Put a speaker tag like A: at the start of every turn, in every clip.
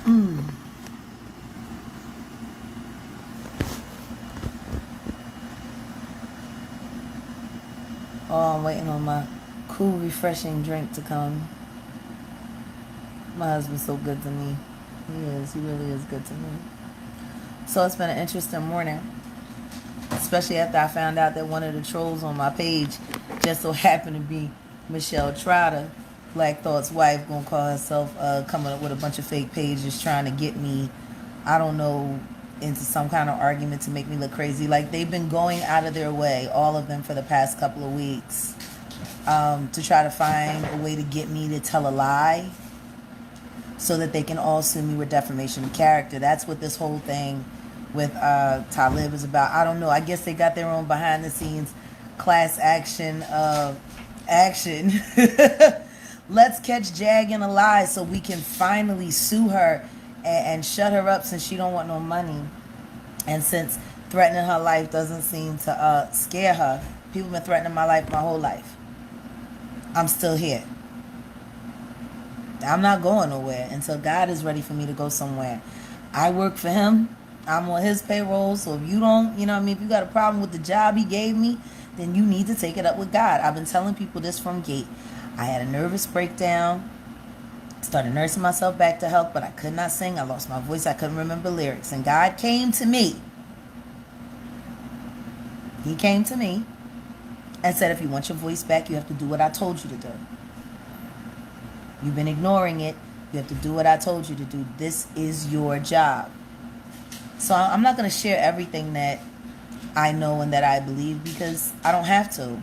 A: Oh, I'm waiting on my cool, refreshing drink to come. My husband's so good to me. He is. He really is good to me. So it's been an interesting morning, especially after I found out that one of the trolls on my page just so happened to be Michelle Trotter, Black Thought's wife, gonna call herself, coming up with a bunch of fake pages trying to get me, I don't know, into some kind of argument to make me look crazy. Like, they've been going out of their way, all of them, for the past couple of weeks, to try to find a way to get me to tell a lie so that they can all sue me with defamation of character. That's what this whole thing with Talib is about. I don't know. I guess they got their own behind the scenes class action action. Let's catch Jag in a lie so we can finally sue her and shut her up, since she don't want no money, and since threatening her life doesn't seem to scare her. People been threatening my life my whole life. I'm still here. I'm not going nowhere until God is ready for me to go somewhere. I work for him. I'm on his payroll. So if you don't, you know what I mean, if you got a problem with the job he gave me, then you need to take it up with God. I've been telling people this from gate. I had a nervous breakdown. Started nursing myself back to health, but I could not sing. I lost my voice. I couldn't remember lyrics. And God came to me. He came to me and said, if you want your voice back, you have to do what I told you to do. You've been ignoring it. You have to do what I told you to do. This is your job. So I'm not going to share everything that I know and that I believe, because I don't have to.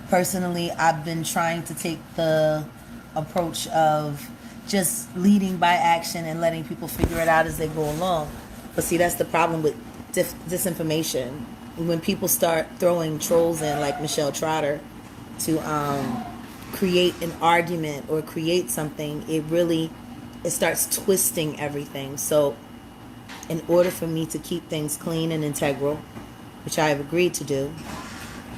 A: Personally, I've been trying to take the approach of just leading by action and letting people figure it out as they go along. But see, that's the problem with disinformation. When people start throwing trolls in, like Michelle Trotter, to create an argument or create something, it starts twisting everything. So in order for me to keep things clean and integral, which I have agreed to do,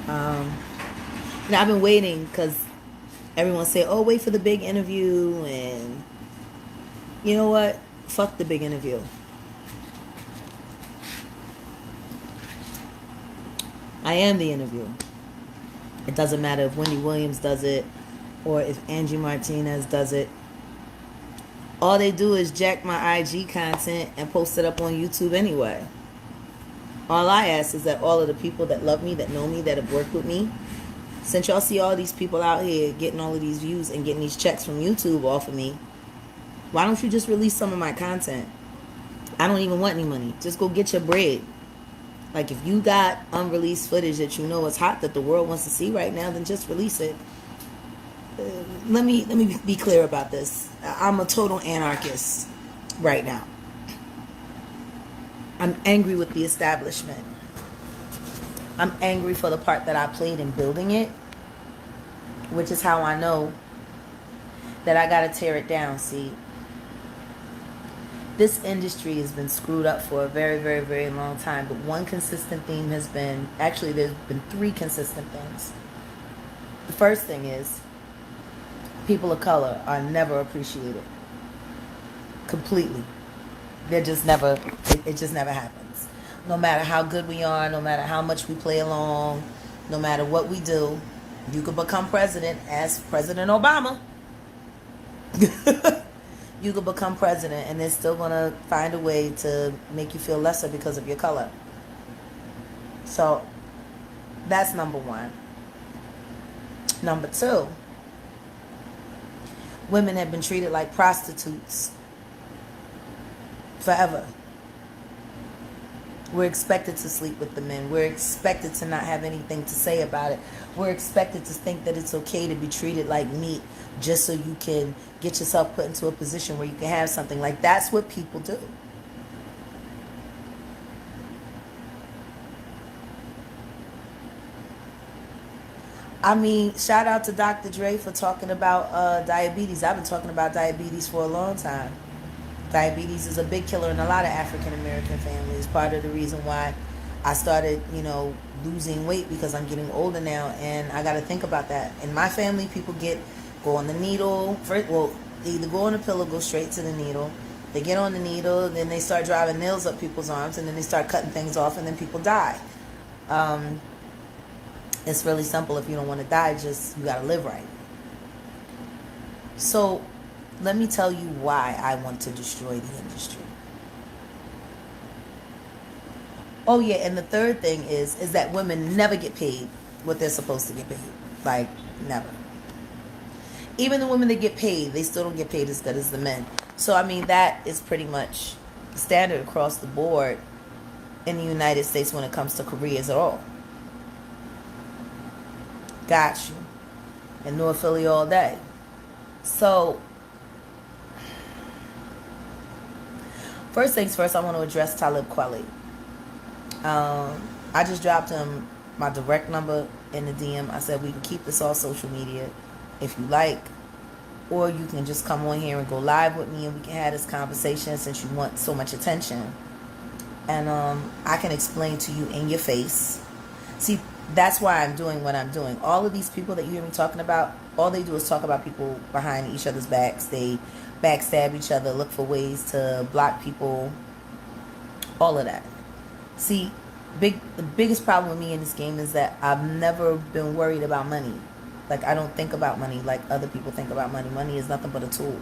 A: and I've been waiting, because everyone say, oh, wait for the big interview, and you know what? Fuck the big interview. I am the interview. It doesn't matter if Wendy Williams does it or if Angie Martinez does it. All they do is jack my IG content and post it up on YouTube anyway. All I ask is that all of the people that love me, that know me, that have worked with me, since y'all see all these people out here getting all of these views and getting these checks from YouTube off of me, why don't you just release some of my content? I don't even want any money. Just go get your bread. Like, if you got unreleased footage that you know is hot, that the world wants to see right now, then just release it. Let me be clear about this. I'm a total anarchist right now. I'm angry with the establishment. I'm angry for the part that I played in building it, which is how I know that I gotta tear it down. See, this industry has been screwed up for a very, very, very long time. But one consistent theme has been, actually there's been three consistent things. The first thing is, people of color are never appreciated. Completely. They're just never, it just never happens. No matter how good we are, no matter how much we play along, no matter what we do, you could become president as President Obama. You could become president and they're still going to find a way to make you feel lesser because of your color. So that's number one. Number two, women have been treated like prostitutes forever. We're expected to sleep with the men. We're expected to not have anything to say about it. We're expected to think that it's okay to be treated like meat just so you can get yourself put into a position where you can have something. Like, that's what people do. I mean, shout out to Dr. Dre for talking about diabetes. I've been talking about diabetes for a long time. Diabetes is a big killer in a lot of African American families. Part of the reason why I started, losing weight, because I'm getting older now, and I got to think about that. In my family, people go on the needle. They either go on the pill or go straight to the needle. They get on the needle, then they start driving nails up people's arms, and then they start cutting things off, and then people die. It's really simple. If you don't want to die, just you got to live right. So let me tell you why I want to destroy the industry. Oh yeah, and the third thing is that women never get paid what they're supposed to get paid. Like, never. Even the women that get paid, they still don't get paid as good as the men. So I mean, that is pretty much standard across the board in the United States when it comes to careers at all. Got you. In North Philly all day. So first things first, I want to address Talib Kweli. I just dropped him my direct number in the DM. I said we can keep this off social media if you like, or you can just come on here and go live with me and we can have this conversation since you want so much attention. And I can explain to you in your face. See, that's why I'm doing what I'm doing. All of these people that you hear me talking about, all they do is talk about people behind each other's backs. They backstab each other, look for ways to block people, all of that. See, the biggest problem with me in this game is that I've never been worried about money. Like, I don't think about money like other people think about money. Money is nothing but a tool.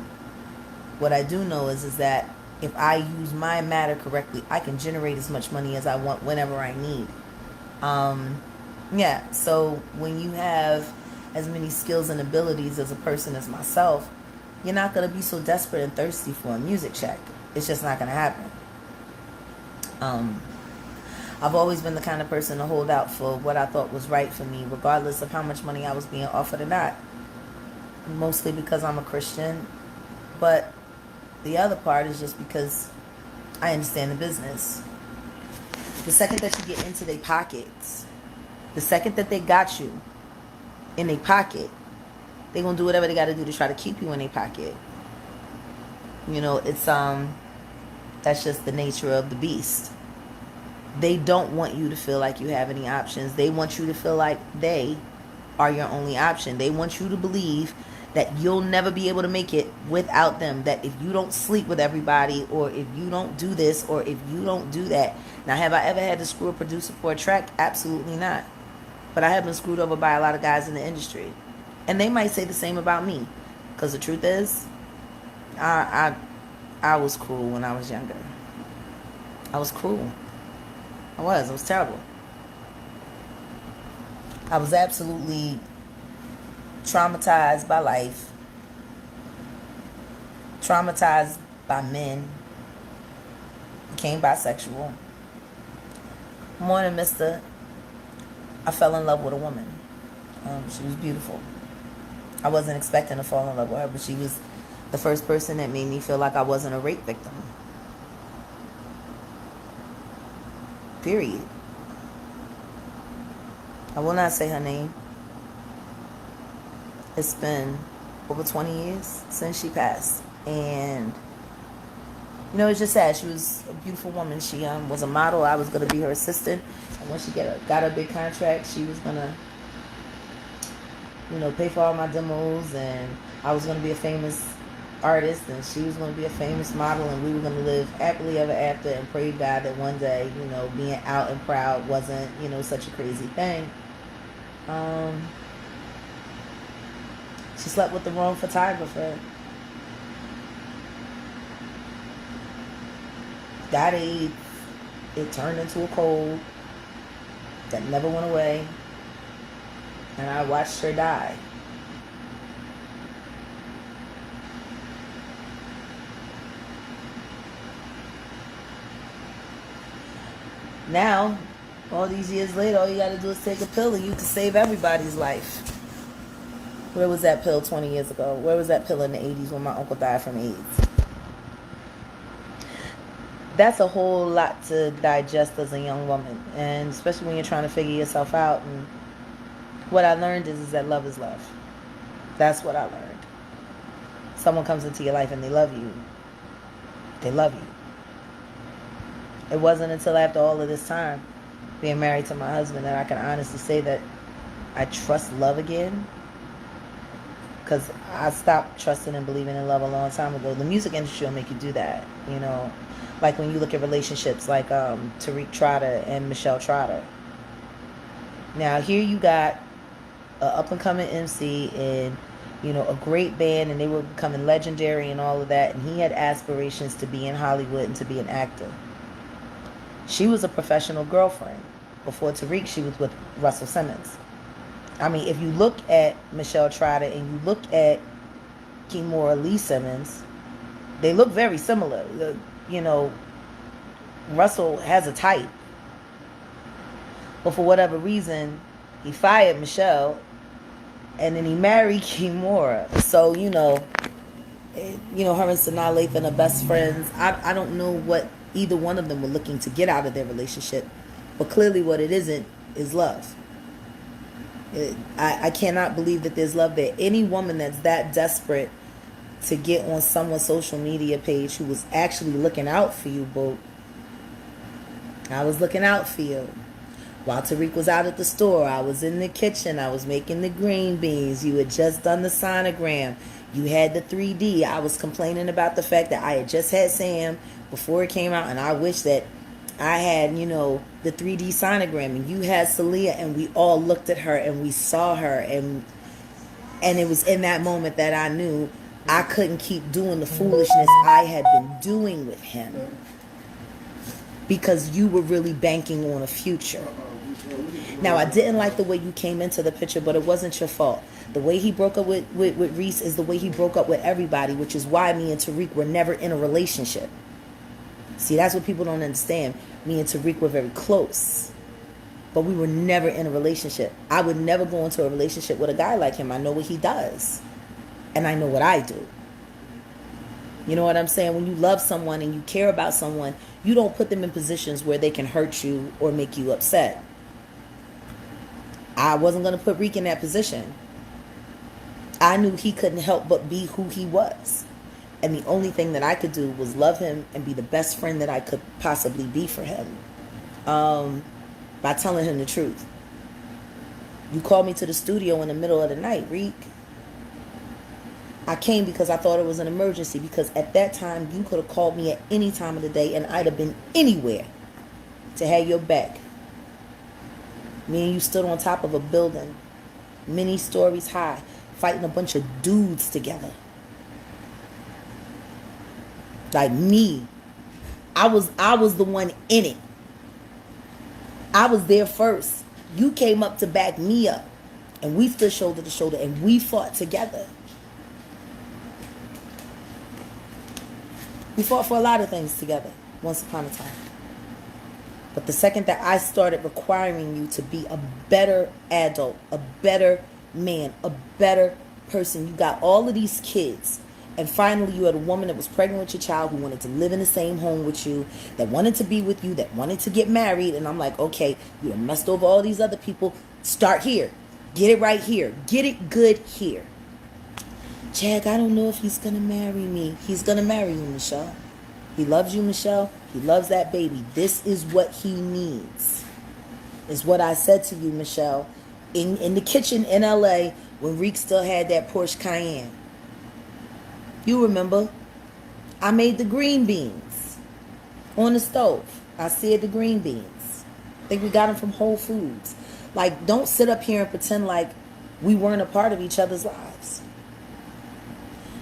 A: What I do know is that if I use my matter correctly, I can generate as much money as I want whenever I need. Yeah, so when you have as many skills and abilities as a person as myself, you're not going to be so desperate and thirsty for a music check. It's just not going to happen. I've always been the kind of person to hold out for what I thought was right for me, regardless of how much money I was being offered or not. Mostly because I'm a Christian, but the other part is just because I understand the business. The second that you get into their pockets, the second that they got you in their pocket, they're going to do whatever they got to do to try to keep you in their pocket. You know, it's that's just the nature of the beast. They don't want you to feel like you have any options. They want you to feel like they are your only option. They want you to believe that you'll never be able to make it without them. That if you don't sleep with everybody, or if you don't do this, or if you don't do that. Now, have I ever had to screw a producer for a track? Absolutely not. But I have been screwed over by a lot of guys in the industry. And they might say the same about me. Because the truth is, I was cruel when I was younger. I was cruel. I was terrible. I was absolutely traumatized by life, traumatized by men, became bisexual. Morning, mister. I fell in love with a woman. She was beautiful. I wasn't expecting to fall in love with her, but she was the first person that made me feel like I wasn't a rape victim. Period. I will not say her name. It's been over 20 years since she passed. And, you know, it's just sad. She was a beautiful woman. She was a model. I was going to be her assistant. And when she got a big contract, she was going to, you know, pay for all my demos. And I was going to be a famous artist, and she was going to be a famous model, and we were going to live happily ever after, and pray to God that one day, you know, being out and proud wasn't, you know, such a crazy thing. She slept with the wrong photographer. Got AIDS. It turned into a cold that never went away, and I watched her die. Now, all these years later, all you got to do is take a pill and you can save everybody's life. Where was that pill 20 years ago? Where was that pill in the 80s when my uncle died from AIDS? That's a whole lot to digest as a young woman, and especially when you're trying to figure yourself out. And what I learned is that love is love. That's what I learned. Someone comes into your life and they love you. They love you. It wasn't until after all of this time, being married to my husband, that I can honestly say that I trust love again. because I stopped trusting and believing in love a long time ago. The music industry will make you do that, you know. Like when you look at relationships like Tariq Trotter and Michelle Trotter. Now here you got a up and coming MC and, you know, a great band, and they were becoming legendary and all of that, and he had aspirations to be in Hollywood and to be an actor. She was a professional girlfriend. Before Tariq, she was with Russell Simmons. I mean, if you look at Michelle Trotter and you look at Kimora Lee Simmons, they look very similar. You know, Russell has a type. But for whatever reason, he fired Michelle and then he married Kimora. So, you know, her and Sanaa Lathan are best friends. I don't know what either one of them were looking to get out of their relationship. But clearly what it isn't is love. I cannot believe that there's love there. Any woman that's that desperate to get on someone's social media page who was actually looking out for you, boo. I was looking out for you. While Tariq was out at the store, I was in the kitchen. I was making the green beans. You had just done the sonogram. You had the 3D. I was complaining about the fact that I had just had Sam before it came out, and I wish that I had, the 3D sonogram, and you had Celia, and we all looked at her and we saw her, and it was in that moment that I knew I couldn't keep doing the foolishness I had been doing with him, because you were really banking on a future. Now, I didn't like the way you came into the picture, but it wasn't your fault. The way he broke up with Reese is the way he broke up with everybody, which is why me and Tariq were never in a relationship. See, that's what people don't understand. Me and Tariq were very close, but we were never in a relationship. I would never go into a relationship with a guy like him. I know what he does, and I know what I do. You know what I'm saying? When you love someone and you care about someone, you don't put them in positions where they can hurt you or make you upset. I wasn't going to put Reek in that position. I knew he couldn't help but be who he was. And the only thing that I could do was love him and be the best friend that I could possibly be for him. By telling him the truth. You called me to the studio in the middle of the night, Reek. I came because I thought it was an emergency, because at that time you could have called me at any time of the day and I'd have been anywhere to have your back. Me and you stood on top of a building, many stories high, fighting a bunch of dudes together. Like me. I was the one in it. I was there first. You came up to back me up. And we stood shoulder to shoulder and we fought together. We fought for a lot of things together once upon a time. But the second that I started requiring you to be a better adult, a better man, a better person, you got all of these kids, and finally you had a woman that was pregnant with your child who wanted to live in the same home with you, that wanted to be with you, that wanted to get married, and I'm like, okay, you done messed over all these other people. Start here. Get it right here. Get it good here. Jag, I don't know if he's going to marry me. He's going to marry you, Michelle. He loves you, Michelle. He loves that baby. This is what he needs. Is what I said to you, Michelle, in the kitchen in LA when Reek still had that Porsche Cayenne. You remember? I made the green beans on the stove. I seared the green beans. I think we got them from Whole Foods. Like, don't sit up here and pretend like we weren't a part of each other's lives.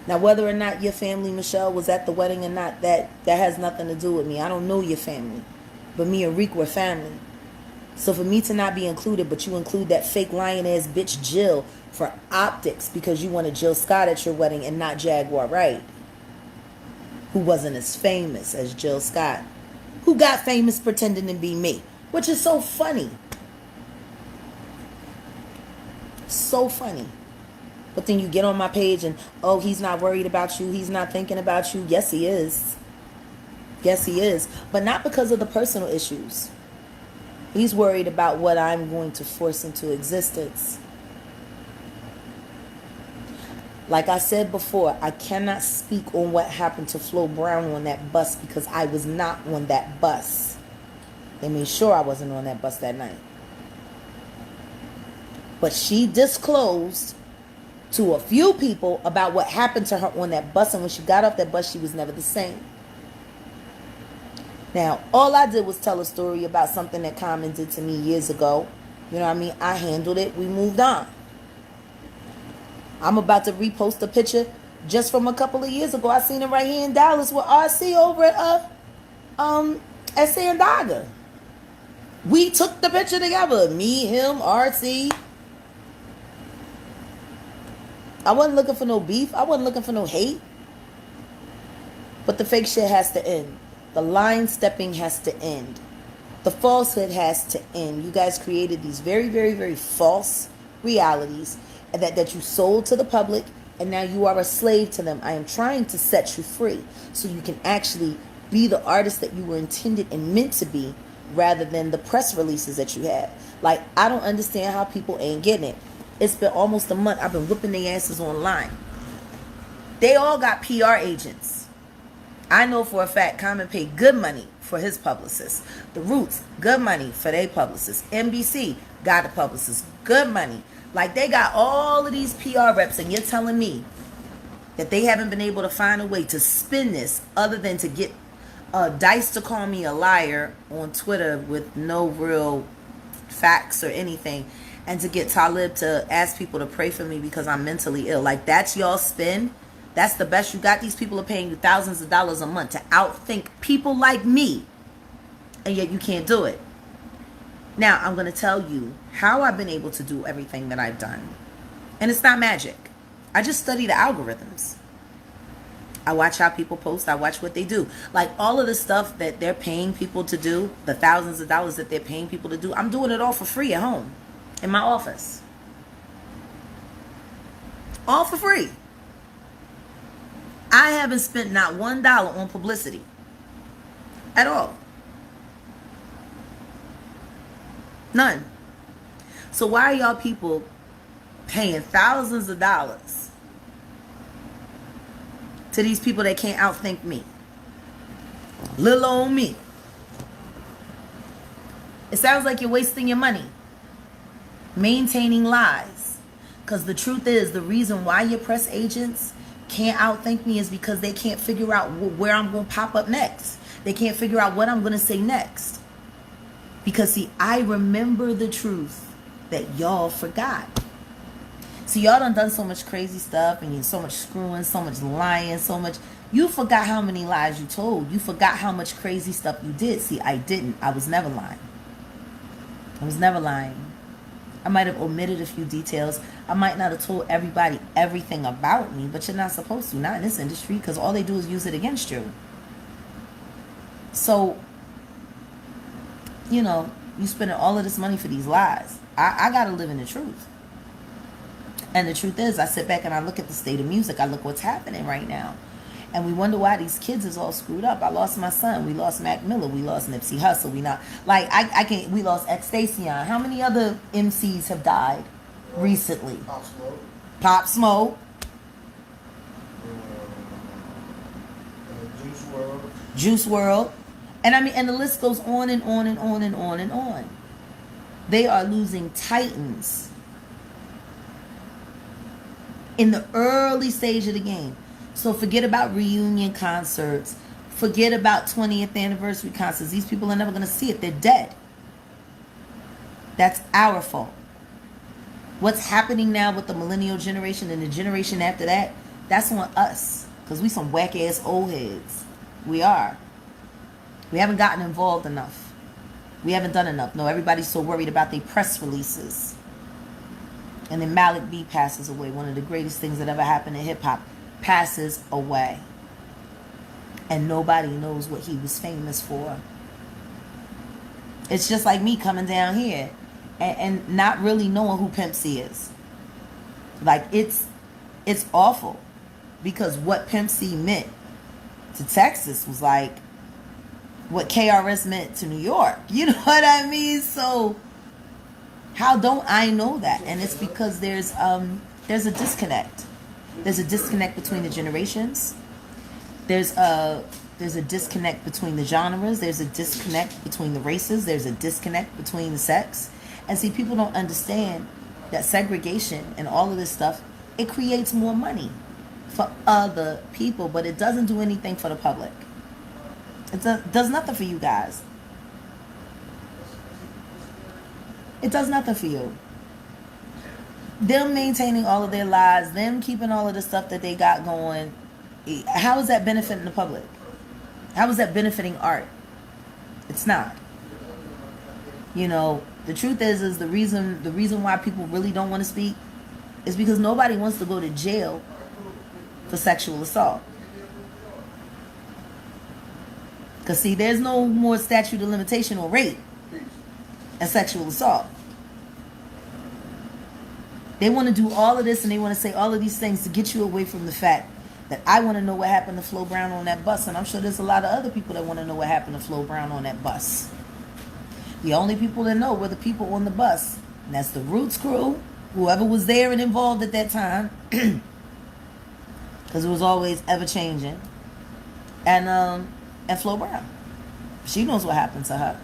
A: Now, whether or not your family, Michelle, was at the wedding or not, that has nothing to do with me. I don't know your family. But me and Reek were family. So for me to not be included, but you include that fake lion-ass bitch Jill for optics because you wanted Jill Scott at your wedding and not Jaguar Wright, who wasn't as famous as Jill Scott, who got famous pretending to be me, which is so funny. So funny. But then you get on my page and, oh, he's not worried about you. He's not thinking about you. Yes, he is. Yes, he is. But not because of the personal issues. He's worried about what I'm going to force into existence. Like I said before, I cannot speak on what happened to Flo Brown on that bus because I was not on that bus. They made sure I wasn't on that bus that night. But she disclosed to a few people about what happened to her on that bus, and when she got off that bus, she was never the same. Now, all I did was tell a story about something that Common did to me years ago. You know what I mean? I handled it. We moved on. I'm about to repost a picture just from a couple of years ago. I seen it right here in Dallas with RC over at Sandaga. We took the picture together. Me, him, RC. I wasn't looking for no beef. I wasn't looking for no hate. But the fake shit has to end. The line stepping has to end. The falsehood has to end. You guys created these very, very, very false realities that you sold to the public, and now you are a slave to them. I am trying to set you free so you can actually be the artist that you were intended and meant to be, rather than the press releases that you have. Like, I don't understand how people ain't getting it. It's been almost a month. I've been whipping their asses online. They all got PR agents. I know for a fact Common paid good money for his publicist. The Roots, good money for their publicist. NBC got a publicist, good money. Like, they got all of these PR reps, and you're telling me that they haven't been able to find a way to spin this other than to get Dice to call me a liar on Twitter with no real facts or anything, and to get Talib to ask people to pray for me because I'm mentally ill. Like, that's y'all spin? That's the best you got? These people are paying you thousands of dollars a month to outthink people like me, and yet you can't do it. Now, I'm going to tell you how I've been able to do everything that I've done. And it's not magic. I just study the algorithms. I watch how people post. I watch what they do. Like, all of the stuff that they're paying people to do, the thousands of dollars that they're paying people to do, I'm doing it all for free at home, in my office. All for free. I haven't spent not $1 on publicity at all. None. So why are y'all people paying thousands of dollars to these people that can't outthink me? Little old me. It sounds like you're wasting your money maintaining lies. Because the truth is, the reason why your press agents can't outthink me is because they can't figure out where I'm going to pop up next. They can't figure out what I'm going to say next. Because, see, I remember the truth that y'all forgot. See, y'all done so much crazy stuff, and you so much screwing, so much lying, so much. You forgot how many lies you told. You forgot how much crazy stuff you did. See, I didn't. I was never lying. I was never lying. I might have omitted a few details. I might not have told everybody everything about me, but you're not supposed to. Not in this industry, because all they do is use it against you. So, you know, you spending all of this money for these lies. I got to live in the truth. And the truth is, I sit back and I look at the state of music. I look what's happening right now. And we wonder why these kids is all screwed up. I lost my son. We lost Mac Miller. We lost Nipsey Hussle. We lost Xtacion. How many other MCs have died recently?
B: Pop Smoke.
A: Pop Smoke.
B: Juice WRLD.
A: Juice WRLD. And I mean, and the list goes on and on and on and on and on. They are losing titans in the early stage of the game. So forget about reunion concerts. Forget about 20th anniversary concerts. These people are never going to see it. They're dead. That's our fault. What's happening now with the millennial generation and the generation after that, that's on us. Because we some whack-ass old heads. We are. We haven't gotten involved enough. We haven't done enough. No, everybody's so worried about their press releases. And then Malik B passes away. One of the greatest things that ever happened in hip-hop passes away. And nobody knows what he was famous for. It's just like me coming down here and not really knowing who Pimp C is. Like, it's awful. Because what Pimp C meant to Texas was like what KRS meant to New York. You know what I mean? So how don't I know that? And it's because there's a disconnect. There's a disconnect between the generations. There's a disconnect between the genres. There's a disconnect between the races. There's a disconnect between the sex. And see, people don't understand that segregation and all of this stuff it creates more money for other people, but it doesn't do anything for the public. It does nothing for you guys. It does nothing for you. Them maintaining all of their lives, them keeping all of the stuff that they got going, how is that benefiting the public? How is that benefiting art? It's not. You know, the truth is the reason why people really don't want to speak is because nobody wants to go to jail for sexual assault. Because see, there's no more statute of limitation on rape and sexual assault. They want to do all of this and they want to say all of these things to get you away from the fact that I want to know what happened to Flo Brown on that bus. And I'm sure there's a lot of other people that want to know what happened to Flo Brown on that bus. The only people that know were the people on the bus. And that's the Roots crew, whoever was there and involved at that time. Because it was always ever changing. And Flo Brown. She knows what happened to her.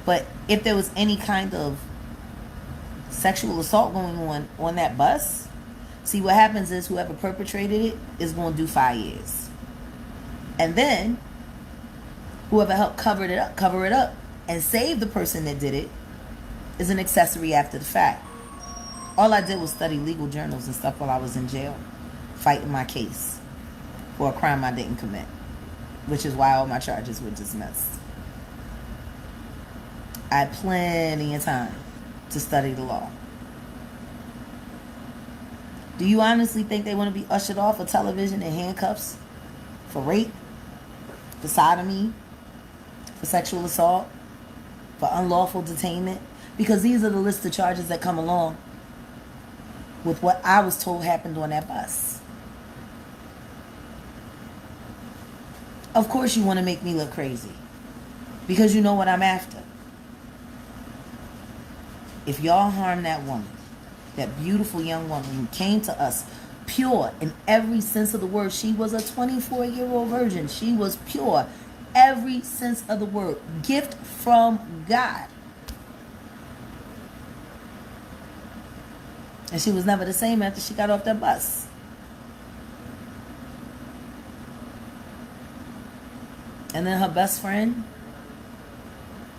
A: But if there was any kind of sexual assault going on that bus, see what happens is whoever perpetrated it is going to do 5 years. And then whoever helped cover it up and save the person that did it is an accessory after the fact. All I did was study legal journals and stuff while I was in jail, fighting my case for a crime I didn't commit, which is why all my charges were dismissed. I had plenty of time to study the law. Do you honestly think they want to be ushered off of television in handcuffs for rape, for sodomy, for sexual assault, for unlawful detainment? Because these are the list of charges that come along with what I was told happened on that bus. Of course you want to make me look crazy because you know what I'm after. If y'all harm that woman, that beautiful young woman who came to us pure in every sense of the word, she was a 24-year-old virgin. She was pure, every sense of the word, gift from God. And she was never the same after she got off that bus. And then her best friend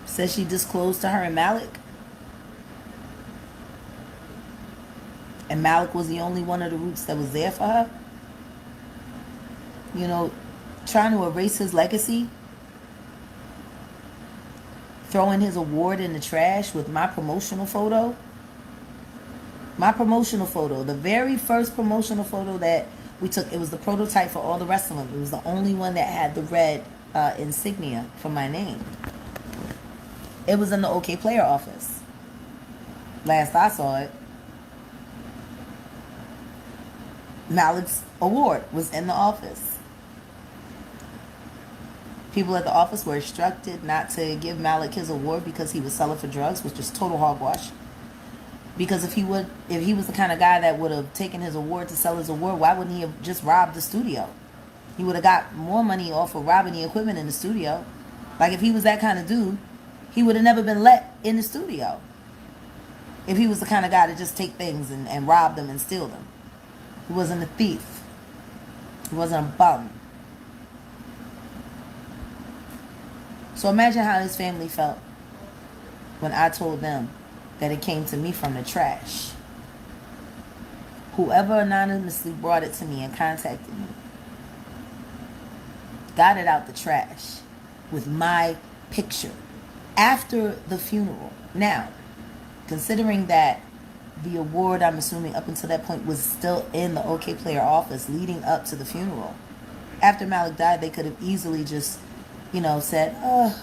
A: said she disclosed to her and Malik. And Malik was the only one of the Roots that was there for her. You know, trying to erase his legacy. Throwing his award in the trash with my promotional photo. My promotional photo. The very first promotional photo that we took. It was the prototype for all the rest of them. It was the only one that had the red insignia for my name. It was in the OK Player office. Last I saw it. Malik's award was in the office. People at the office were instructed not to give Malik his award because he was selling for drugs, which is total hogwash. Because if he was the kind of guy that would have taken his award to sell his award, why wouldn't he have just robbed the studio? He would have got more money off of robbing the equipment in the studio. Like if he was that kind of dude, he would have never been let in the studio. If he was the kind of guy to just take things and rob them and steal them. He wasn't a thief. He wasn't a bum. So imagine how his family felt when I told them that it came to me from the trash. Whoever anonymously brought it to me and contacted me got it out the trash with my picture after the funeral. Now, considering that the award, I'm assuming up until that point, was still in the OK Player office leading up to the funeral. After Malik died, they could have easily just, said,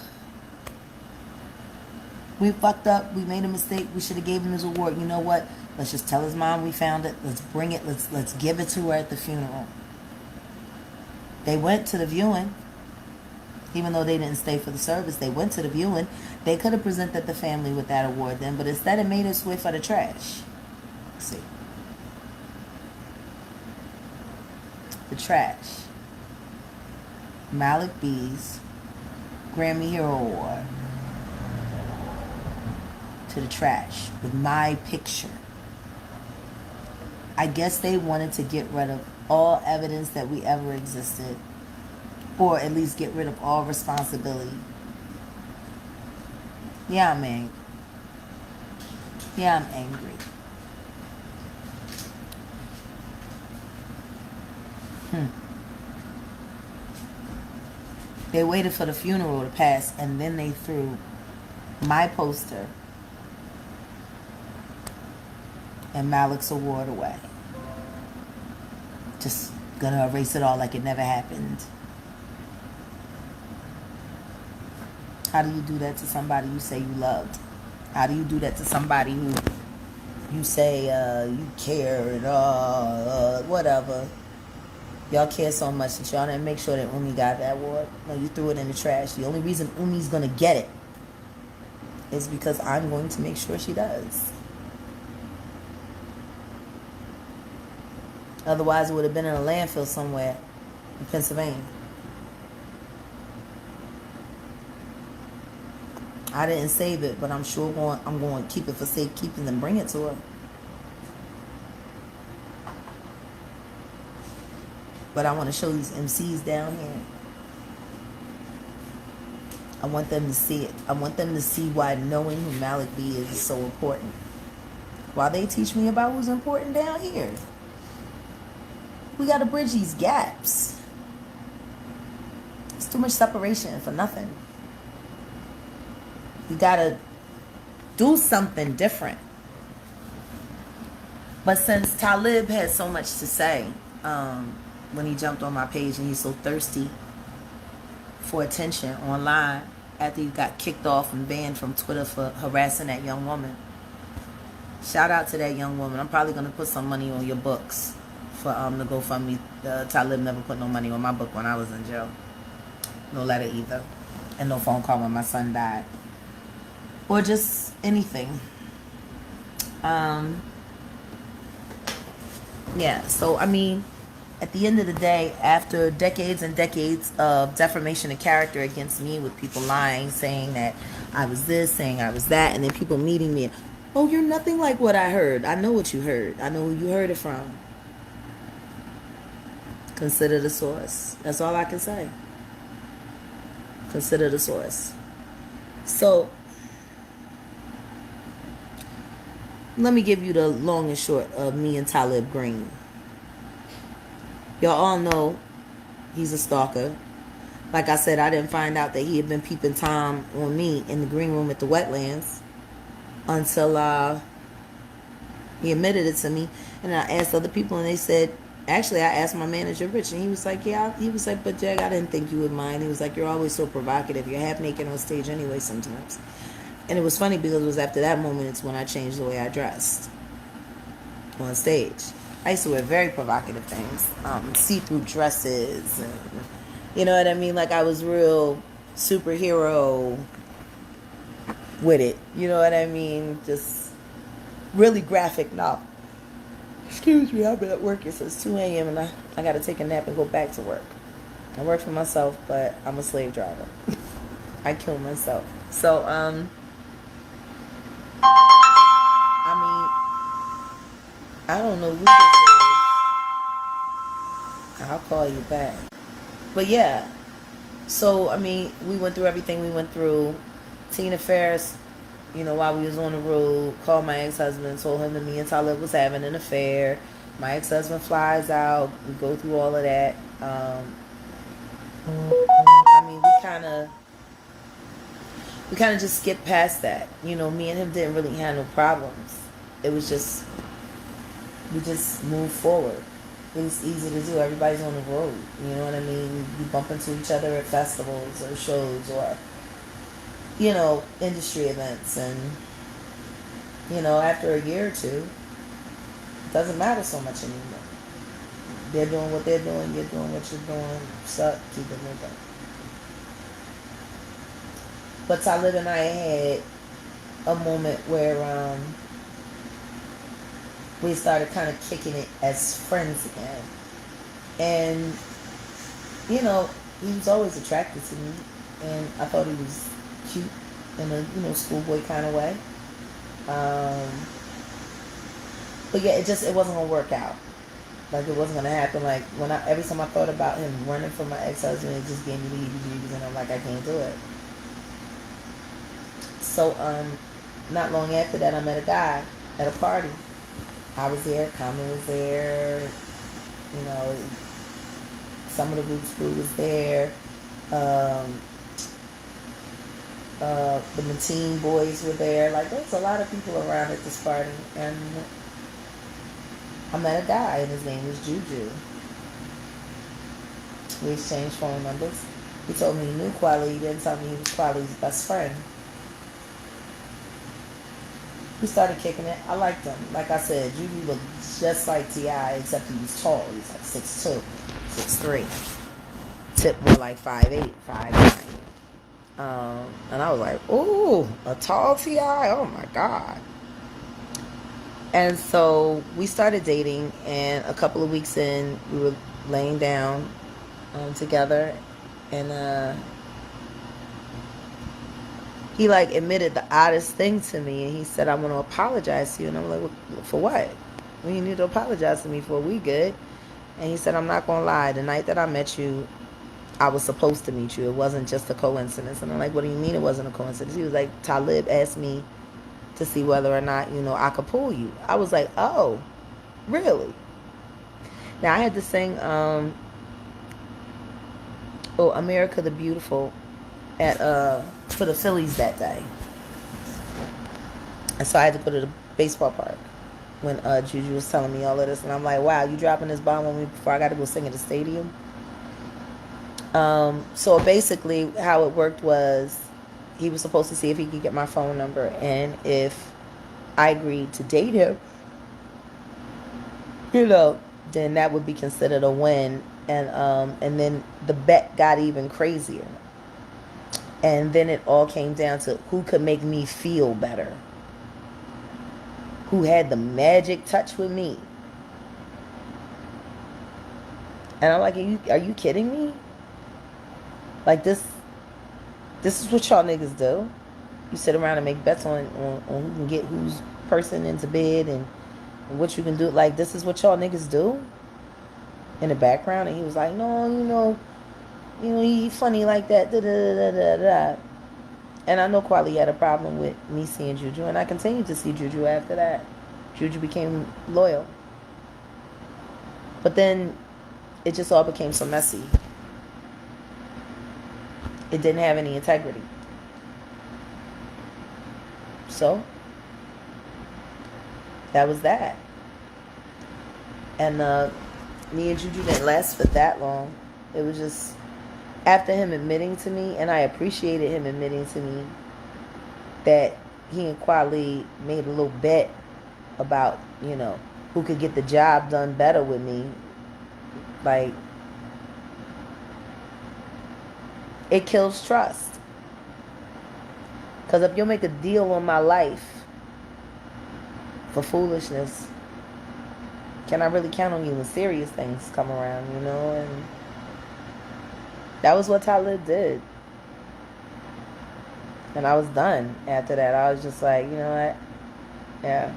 A: we fucked up, we made a mistake, we should have gave him his award. You know what? Let's just tell his mom we found it. Let's bring it, let's give it to her at the funeral. They went to the viewing. Even though they didn't stay for the service, they went to the viewing. They could have presented the family with that award then, but instead it made its way for the trash. Let's see. The trash. Malik B's Grammy Hero Award. To the trash with my picture. I guess they wanted to get rid of all evidence that we ever existed, or at least get rid of all responsibility. Yeah, I'm angry. Yeah, I'm angry. They waited for the funeral to pass, and then they threw my poster and Malik's award away. Just gonna erase it all like it never happened. How do you do that to somebody you say you loved? How do you do that to somebody who you say you care and whatever? Y'all care so much that y'all didn't make sure that Umi got that award. No, you threw it in the trash. The only reason Umi's gonna get it is because I'm going to make sure she does. Otherwise, it would have been in a landfill somewhere in Pennsylvania. I didn't save it, but I'm sure I'm going to keep it for safekeeping and bring it to her. But I want to show these MCs down here. I want them to see it. I want them to see why knowing who Malik B is so important. While they teach me about who's important down here. We got to bridge these gaps. It's too much separation for nothing. You got to do something different. But since Talib had so much to say, when he jumped on my page and he's so thirsty for attention online after he got kicked off and banned from Twitter for harassing that young woman. Shout out to that young woman. I'm probably going to put some money on your books for the GoFundMe. Talib never put no money on my book when I was in jail. No letter either. And no phone call when my son died. Or just anything. Yeah, so I mean, at the end of the day, after decades and decades of defamation of character against me, with people lying, saying that I was this, saying I was that, and then people meeting me, oh, you're nothing like what I heard. I know what you heard. I know who you heard it from. Consider the source. That's all I can say. Consider the source. So, let me give you the long and short of me and Talib Green. Y'all all know he's a stalker. Like I said, I didn't find out that he had been peeping Tom on me in the green room at the wetlands until he admitted it to me. And I asked other people, and they said, actually, I asked my manager, Rich, and he was like, yeah. He was like, but Jag, I didn't think you would mind. He was like, you're always so provocative. You're half naked on stage anyway sometimes. And it was funny because it was after that moment it's when I changed the way I dressed on stage. I used to wear very provocative things, see-through dresses, and, you know what I mean? Like I was real superhero with it. You know what I mean? Just really graphic novel. Excuse me, I've been at work since 2 a.m. and I got to take a nap and go back to work. I work for myself, but I'm a slave driver. I kill myself. So, I don't know who this is. I'll call you back. But yeah. So, I mean, we went through everything we went through. Tina Ferris, you know, while we was on the road, called my ex-husband, told him that me and Talib was having an affair. My ex-husband flies out. We go through all of that. I mean, we kind of just skipped past that. You know, me and him didn't really have no problems. It was just, we just moved forward. It was easy to do. Everybody's on the road. You know what I mean? You bump into each other at festivals or shows or, you know, industry events. And, you know, after a year or two, it doesn't matter so much anymore. They're doing what they're doing. You're doing what you're doing. Suck, keep it moving. But Talib and I had a moment where we started kind of kicking it as friends again. And, you know, he was always attracted to me. And I thought he was cute in a, you know, schoolboy kind of way. But yeah, it wasn't gonna work out. Like it wasn't gonna happen. Like every time I thought about him running from my ex-husband, it just gave me the heebie-jeebies, and I'm like, I can't do it. So not long after that, I met a guy at a party. I was there, Common was there, you know, some of the Roots crew was there. Um, the Mateen boys were there. Like there was a lot of people around at this party, and I met a guy, and his name was Juju. We exchanged phone numbers. He told me he knew Kweli. He didn't tell me he was Kweli's best friend. We started kicking it. I liked him. Like I said, Juju looked just like T.I., except he was tall. He was like 6'2", 6'3". Tip more like 5'8", 5'9". And I was like, ooh, a tall T.I.? Oh my God. And so we started dating, and a couple of weeks in, we were laying down together, and he like admitted the oddest thing to me, and he said, I want to apologize to you. And I'm like, well, for what? Well, you need to apologize to me for. We good. And he said, I'm not going to lie. The night that I met you, I was supposed to meet you. It wasn't just a coincidence. And I'm like, what do you mean it wasn't a coincidence? He was like, Talib asked me to see whether or not, I could pull you. I was like, oh, really? Now, I had to sing America the Beautiful at for the Phillies that day. And so I had to go to the baseball park when Juju was telling me all of this. And I'm like, wow, you dropping this bomb on me before I got to go sing at the stadium? So basically how it worked was he was supposed to see if he could get my phone number, and if I agreed to date him, then that would be considered a win. And then the bet got even crazier. And then it all came down to who could make me feel better, who had the magic touch with me. And I'm like, are you kidding me? Like this is what y'all niggas do. You sit around and make bets on who can get whose person into bed and what you can do. Like, this is what y'all niggas do in the background. And he was like, no, he funny like that. Da, da, da, da, da. And I know Kweli had a problem with me seeing Juju, and I continued to see Juju after that. Juju became loyal. But then it just all became so messy. It didn't have any integrity. So that was that. And me and Juju didn't last for that long. It was just after him admitting to me, and I appreciated him admitting to me that he and Kweli made a little bet about, who could get the job done better with me. Like, it kills trust. Because if you'll make a deal on my life for foolishness, can I really count on you when serious things come around, And that was what Talib did. And I was done after that. I was just like, you know what? Yeah,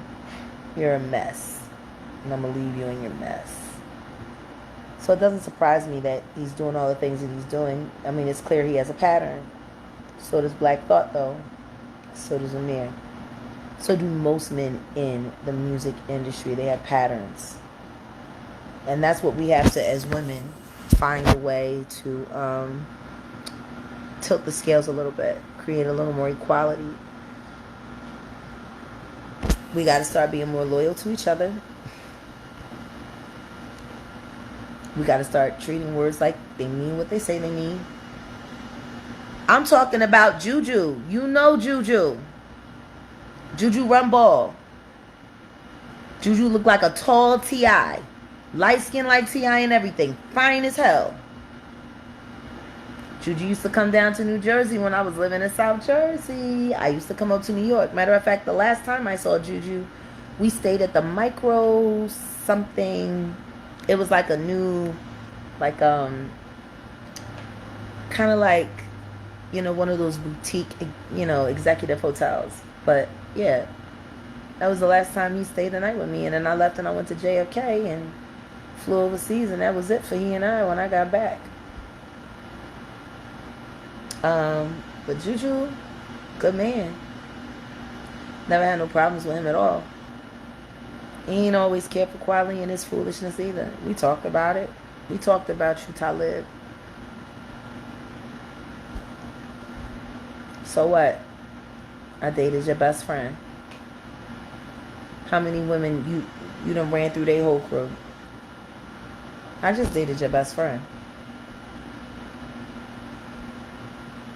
A: you're a mess. And I'm going to leave you in your mess. So it doesn't surprise me that he's doing all the things that he's doing. I mean, it's clear he has a pattern. So does Black Thought, though. So does Amir. So do most men in the music industry. They have patterns. And that's what we have to, as women, find a way to tilt the scales a little bit. Create a little more equality. We got to start being more loyal to each other. We got to start treating words like they mean what they say they mean. I'm talking about Juju. You know Juju. Juju run ball. Juju look like a tall T.I. Light skin like T.I. and everything. Fine as hell. Juju used to come down to New Jersey when I was living in South Jersey. I used to come up to New York. Matter of fact, the last time I saw Juju, we stayed at the Micro something. It was like a new, like, kind of like, one of those boutique, executive hotels. But, yeah. That was the last time he stayed the night with me. And then I left and I went to JFK and flew overseas, and that was it for he and I when I got back. But Juju, good man. Never had no problems with him at all. He ain't always cared for Kweli and his foolishness either. We talked about it. We talked about you, Talib. So what? I dated your best friend. How many women you done ran through their whole crew? I just dated your best friend.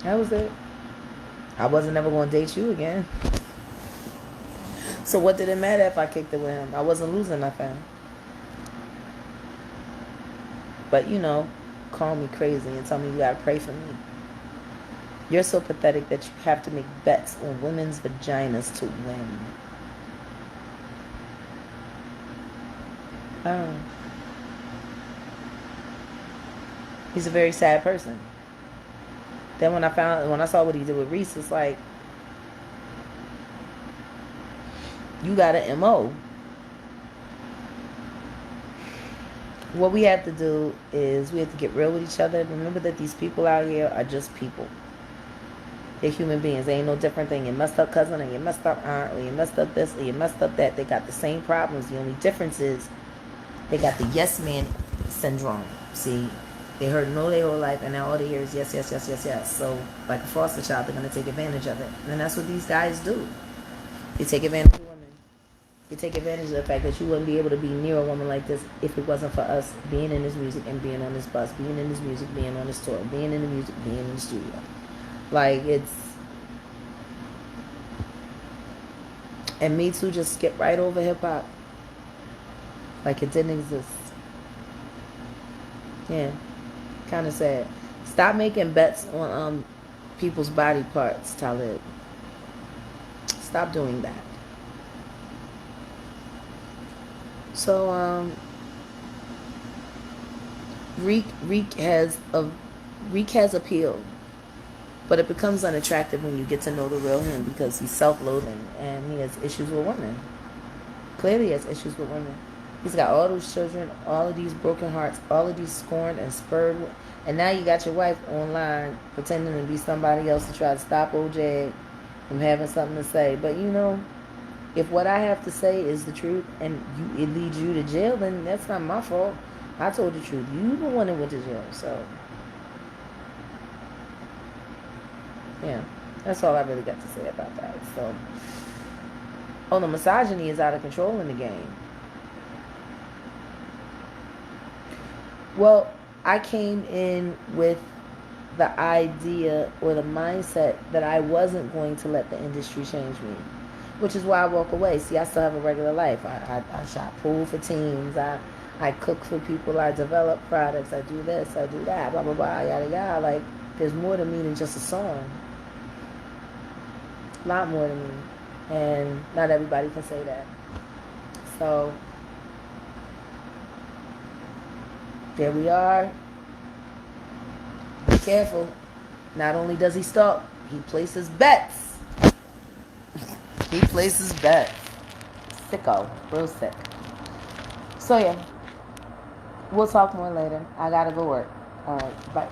A: That was it. I wasn't ever going to date you again. So what did it matter if I kicked it with him? I wasn't losing nothing. But, call me crazy and tell me you got to pray for me. You're so pathetic that you have to make bets on women's vaginas to win. He's a very sad person. Then when I saw what he did with Reese, it's like, you got an MO. What we have to do is we have to get real with each other. Remember that these people out here are just people. They're human beings. They ain't no different than your messed up cousin or your messed up aunt or your messed up this or your messed up that. They got the same problems. The only difference is they got the yes man syndrome. See, they heard no their whole life, and now all they hear is yes, yes, yes, yes, yes. So, like a foster child, they're going to take advantage of it. And that's what these guys do. They take advantage of women. They take advantage of the fact that you wouldn't be able to be near a woman like this if it wasn't for us being in this music and being on this bus, being in this music, being on this tour, being in the music, being in the studio. Like, it's... And Me Too just skipped right over hip-hop. Like it didn't exist. Yeah. Kind of sad. Stop making bets on people's body parts, Talib. Stop doing that. So, Reek has appeal, but it becomes unattractive when you get to know the real him because he's self-loathing and he has issues with women. Clearly, he has issues with women. He's got all those children, all of these broken hearts, all of these scorned and spurred, and now you got your wife online pretending to be somebody else to try to stop old Jag from having something to say. But if what I have to say is the truth and it leads you to jail, then that's not my fault. I told the truth. You the one that went to jail. So, yeah, that's all I really got to say about that. So, the misogyny is out of control in the game. Well, I came in with the idea or the mindset that I wasn't going to let the industry change me, which is why I walk away. See, I still have a regular life. I shop pool for teams. I cook for people. I develop products. I do this. I do that. Blah, blah, blah, yada, yada. Like, there's more to me than just a song. A lot more to me. And not everybody can say that. So, there we are. Be careful. Not only does he stalk, he places bets. He places bets. Sicko. Real sick. So yeah. We'll talk more later. I gotta go work. Alright, bye.